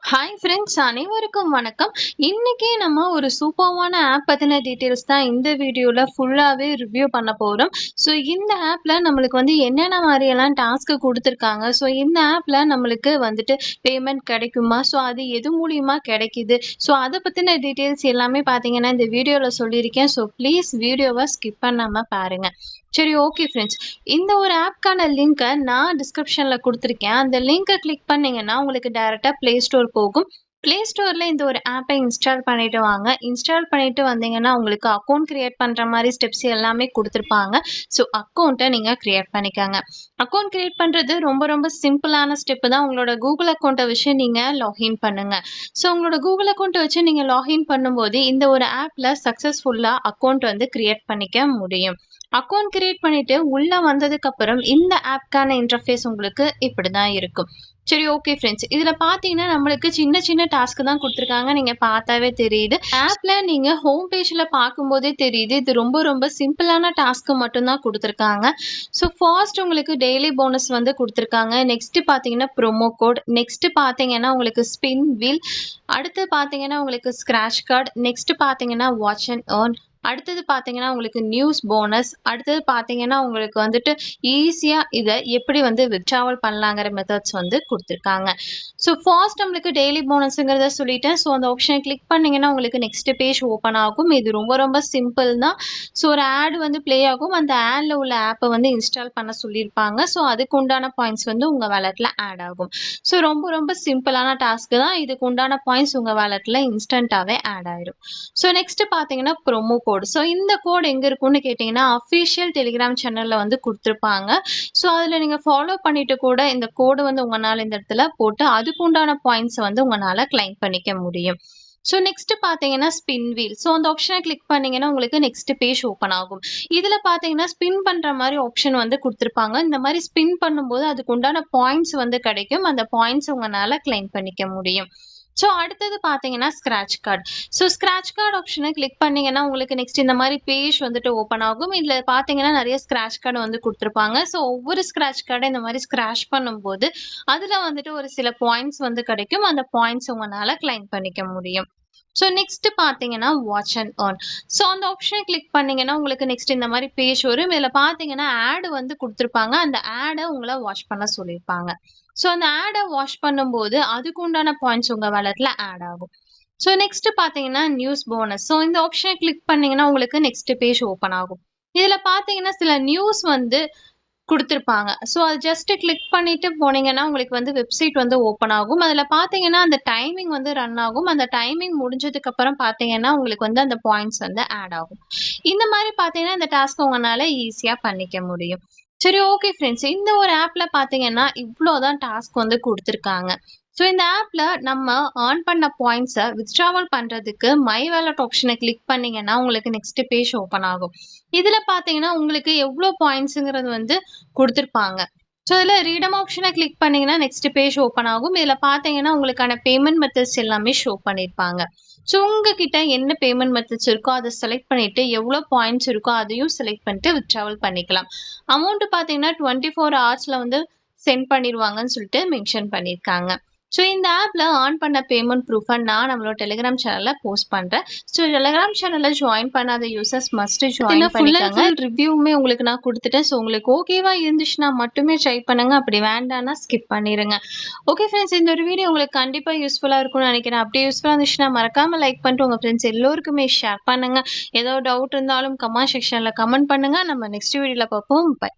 Hi friends, அனைவருக்கும் வணக்கம். இன்னைக்கு நம்ம ஒரு சூப்பர்வான ஆப் பத்தின டீட்டெயில்ஸ் தான் இந்த வீடியோல ஃபுல்லாவே ரிவ்யூ பண்ண போறோம். ஸோ இந்த ஆப்ல நம்மளுக்கு என்னென்ன மாதிரியெல்லாம் டாஸ்க் கொடுத்துருக்காங்க, ஸோ இந்த ஆப்ல நம்மளுக்கு பேமெண்ட் கிடைக்குமா, ஸோ அது எது மூலியமா கிடைக்குது, ஸோ அதை பத்தின டீட்டெயில்ஸ் எல்லாமே பார்த்தீங்கன்னா இந்த வீடியோல சொல்லியிருக்கேன். ஸோ ப்ளீஸ் வீடியோவை ஸ்கிப் பண்ணாம பாருங்க. சரி, ஓகே ஃப்ரெண்ட்ஸ். இந்த ஒரு ஆப்க்கான லிங்கை நான் டிஸ்கிரிப்ஷன்ல கொடுத்துருக்கேன். அந்த லிங்கை கிளிக் பண்ணீங்கன்னா உங்களுக்கு டைரெக்டாக ப்ளே ஸ்டோர் போகும். ப்ளே ஸ்டோரில் இந்த ஒரு ஆப்பை இன்ஸ்டால் பண்ணிட்டு வாங்க. இன்ஸ்டால் பண்ணிட்டு வந்தீங்கன்னா உங்களுக்கு அக்கௌண்ட் கிரியேட் பண்ணுற மாதிரி ஸ்டெப்ஸ் எல்லாமே கொடுத்துருப்பாங்க. ஸோ அக்கௌண்ட்டை நீங்கள் கிரியேட் பண்ணிக்கோங்க. அக்கௌண்ட் கிரியேட் பண்ணுறது ரொம்ப ரொம்ப சிம்பிளான ஸ்டெப்பு தான். உங்களோட கூகுள் அக்கௌண்ட்டை வச்சு நீங்கள் லாகின் பண்ணுங்க. ஸோ உங்களோட கூகுள் அக்கௌண்ட்டை வச்சு நீங்கள் லாகின் பண்ணும்போது இந்த ஒரு ஆப்பில் சக்ஸஸ்ஃபுல்லாக அக்கௌண்ட் கிரியேட் பண்ணிக்க முடியும். அக்கௌண்ட் கிரியேட் பண்ணிட்டு உள்ள வந்ததுக்கு அப்புறம் இந்த ஆப்க்கான இன்டர்ஃபேஸ் உங்களுக்கு இப்படிதான் இருக்கும். சரி, ஓகே ஃப்ரெண்ட்ஸ். இதுல பாத்தீங்கன்னா நம்மளுக்கு சின்ன சின்ன டாஸ்க் தான் கொடுத்துருக்காங்க. நீங்க பார்த்தாவே தெரியுது. ஆப்ல நீங்க ஹோம் பேஜ்ல பார்க்கும்போதே தெரியுது. இது ரொம்ப ரொம்ப சிம்பிளான டாஸ்க் மட்டும் தான் கொடுத்துருக்காங்க. ஸோ ஃபர்ஸ்ட் உங்களுக்கு டெய்லி போனஸ் கொடுத்துருக்காங்க. நெக்ஸ்ட் பாத்தீங்கன்னா ப்ரோமோ கோட், நெக்ஸ்ட் பாத்தீங்கன்னா உங்களுக்கு ஸ்பின் வீல், அடுத்து பாத்தீங்கன்னா உங்களுக்கு ஸ்கிராட்ச் கார்டு, நெக்ஸ்ட் பாத்தீங்கன்னா வாட்ச் அண்ட் ஏர்ன், அடுத்தது பார்த்தீங்கன்னா உங்களுக்கு நியூஸ் போனஸ், அடுத்தது பார்த்தீங்கன்னா உங்களுக்கு ஈஸியாக இதை எப்படி வித்ட்ராவல் பண்ணலாங்கிற மெத்தட்ஸ் கொடுத்துருக்காங்க. ஸோ ஃபர்ஸ்ட் நம்மளுக்கு டெய்லி போனஸுங்கிறத சொல்லிட்டேன். ஸோ அந்த ஆப்ஷனை கிளிக் பண்ணிங்கன்னா உங்களுக்கு நெக்ஸ்ட் பேஜ் ஓப்பன் ஆகும். இது ரொம்ப ரொம்ப சிம்பிள் தான். ஸோ ஒரு ஆட் ப்ளே ஆகும். அந்த ஆடில் உள்ள ஆப்பை இன்ஸ்டால் பண்ண சொல்லியிருப்பாங்க. ஸோ அதுக்கு உண்டான பாயிண்ட்ஸ் உங்கள் வேலெட்டில் ஆட் ஆகும். ஸோ ரொம்ப ரொம்ப சிம்பிளான டாஸ்க் தான். இதுக்கு உண்டான பாயிண்ட்ஸ் உங்கள் வேலெட்டில் இன்ஸ்டண்ட்டாகவே ஆட் ஆயிடும். ஸோ நெக்ஸ்ட் பார்த்தீங்கன்னா ப்ரோமோ கோட். ஸோ இந்த கோட் எங்க இருக்குன்னு கேட்டீங்கன்னா அஃபிஷியல் டெலிகிராம் சேனல்ல கொடுத்துருப்பாங்க. ஸோ அதுல நீங்க ஃபாலோ பண்ணிட்டு கூட இந்த கோடு உங்களால இந்த இடத்துல போட்டு அதுக்கு உண்டான பாயிண்ட்ஸ் உங்களால கிளைம் பண்ணிக்க முடியும். ஸோ நெக்ஸ்ட் பார்த்தீங்கன்னா ஸ்பின் வீல். ஸோ அந்த ஆப்ஷனை கிளிக் பண்ணீங்கன்னா உங்களுக்கு நெக்ஸ்ட் பேஜ் ஓப்பன் ஆகும். இதுல பார்த்தீங்கன்னா ஸ்பின் பண்ற மாதிரி ஆப்ஷன் கொடுத்துருப்பாங்க. இந்த மாதிரி ஸ்பின் பண்ணும்போது அதுக்கு உண்டான பாயிண்ட்ஸ் கிடைக்கும். அந்த பாயிண்ட்ஸ் உங்களால கிளைம் பண்ணிக்க முடியும். ஸோ அடுத்தது பார்த்தீங்கன்னா scratch card. So scratch card ஆப்ஷனை கிளிக் பண்ணீங்கன்னா உங்களுக்கு நெக்ஸ்ட் இந்த மாதிரி பேஜ் ஓப்பன் ஆகும். இதில் பார்த்தீங்கன்னா நிறைய ஸ்கிராட்ச் கார்டு கொடுத்துருப்பாங்க. ஸோ ஒவ்வொரு ஸ்கிராட்ச் கார்டை இந்த மாதிரி ஸ்கிராட்ச் பண்ணும்போது அதில் ஒரு சில பாயிண்ட்ஸ் கிடைக்கும். அந்த பாயிண்ட்ஸ் உங்களால் கிளைம் பண்ணிக்க முடியும். ஸோ நெக்ஸ்ட் பார்த்தீங்கன்னா வாட்ச் அண்ட் ஏர்ன். ஸோ அந்த ஆப்ஷனை கிளிக் பண்ணீங்கன்னா உங்களுக்கு நெக்ஸ்ட் இந்த மாதிரி பேஜ் வரும். இதில் பார்த்தீங்கன்னா ஆடு கொடுத்துருப்பாங்க. அந்த ஆடை உங்களை வாட்ச் பண்ண சொல்லியிருப்பாங்க. ஸோ அந்த ஆடை வாட்ச் பண்ணும்போது அதுக்கு உண்டான பாயிண்ட்ஸ் உங்கள் வேலெட்டில் ஆட் ஆகும். ஸோ நெக்ஸ்ட் பார்த்தீங்கன்னா நியூஸ் போனஸ். ஸோ இந்த ஆப்ஷனை கிளிக் பண்ணீங்கன்னா உங்களுக்கு நெக்ஸ்ட் பேஜ் ஓப்பன் ஆகும். இதில் பார்த்தீங்கன்னா சில நியூஸ் கொடுத்துருப்பாங்க. ஸோ அது ஜஸ்ட் கிளிக் பண்ணிட்டு போனீங்கன்னா உங்களுக்கு வெப்சைட் ஓப்பன் ஆகும். அதில் பார்த்தீங்கன்னா அந்த டைமிங் ரன் ஆகும். அந்த டைமிங் முடிஞ்சதுக்கு அப்புறம் பார்த்தீங்கன்னா உங்களுக்கு அந்த பாயிண்ட்ஸ் ஆட் ஆகும். இந்த மாதிரி பார்த்தீங்கன்னா இந்த டாஸ்க் உங்களால ஈஸியாக பண்ணிக்க முடியும். சரி, ஓகே ஃப்ரெண்ட்ஸ். இந்த ஒரு ஆப்ல பார்த்தீங்கன்னா இவ்வளோதான் டாஸ்க் கொடுத்துருக்காங்க. ஸோ இந்த ஆப்ல நம்ம ஏர்ன் பண்ண பாயிண்ட்ஸை வித்ட்ராவல் பண்றதுக்கு மை வேலட் ஆப்ஷனை கிளிக் பண்ணீங்கன்னா உங்களுக்கு நெக்ஸ்ட் பேஜ் ஓப்பன் ஆகும். இதுல பாத்தீங்கன்னா உங்களுக்கு எவ்வளோ பாயிண்ட்ஸுங்கிறது கொடுத்துருப்பாங்க. ஸோ இதில் ரீடம் ஆப்ஷனை கிளிக் பண்ணீங்கன்னா நெக்ஸ்ட் பேஜ் ஓப்பன் ஆகும். இதில் பார்த்தீங்கன்னா உங்களுக்கான பேமெண்ட் மெத்தட்ஸ் எல்லாமே ஷோ பண்ணியிருப்பாங்க. ஸோ உங்ககிட்ட என்ன பேமெண்ட் மெத்தட்ஸ் இருக்கோ அதை செலக்ட் பண்ணிட்டு எவ்வளோ பாயிண்ட்ஸ் இருக்கோ அதையும் செலக்ட் பண்ணிட்டு வித்ட்ராவல் பண்ணிக்கலாம். அமௌண்ட் பார்த்தீங்கன்னா 24 ஹவர்ஸ்ல சென்ட் பண்ணிடுவாங்கன்னு சொல்லிட்டு மென்ஷன் பண்ணியிருக்காங்க. ஸோ இந்த ஆப்ல ஏர்ன் பண்ண பேமெண்ட் ப்ரூஃபை நான் நம்மளோட டெலிகிராம் சேனல்ல போஸ்ட் பண்றேன். ஸோ டெலிகிராம் சேனல்ல ஜாயின் பண்ணாத யூசர்ஸ் மஸ்ட் ஜாயின் பண்ணிக்கோங்க. ரிவ்யூமே உங்களுக்கு நான் கொடுத்துட்டேன். ஸோ உங்களுக்கு ஓகேவா இருந்துச்சுன்னா மட்டுமே ட்ரை பண்ணுங்க. அப்படி வேண்டாம்னா ஸ்கிப் பண்ணிடுங்க. ஓகே ஃப்ரெண்ட்ஸ், இந்த ஒரு வீடியோ உங்களுக்கு கண்டிப்பா யூஸ்ஃபுல்லா இருக்கும்னு நினைக்கிறேன். அப்படி யூஸ்ஃபுல்லா இருந்துச்சுன்னா மறக்காம லைக் பண்ணிட்டு உங்க ஃப்ரெண்ட்ஸ் எல்லோருக்குமே ஷேர் பண்ணுங்க. ஏதோ டவுட் இருந்தாலும் கமெண்ட் செக்ஷன்ல கமெண்ட் பண்ணுங்க. நம்ம நெக்ஸ்ட் வீடியோல பார்ப்போம். பை.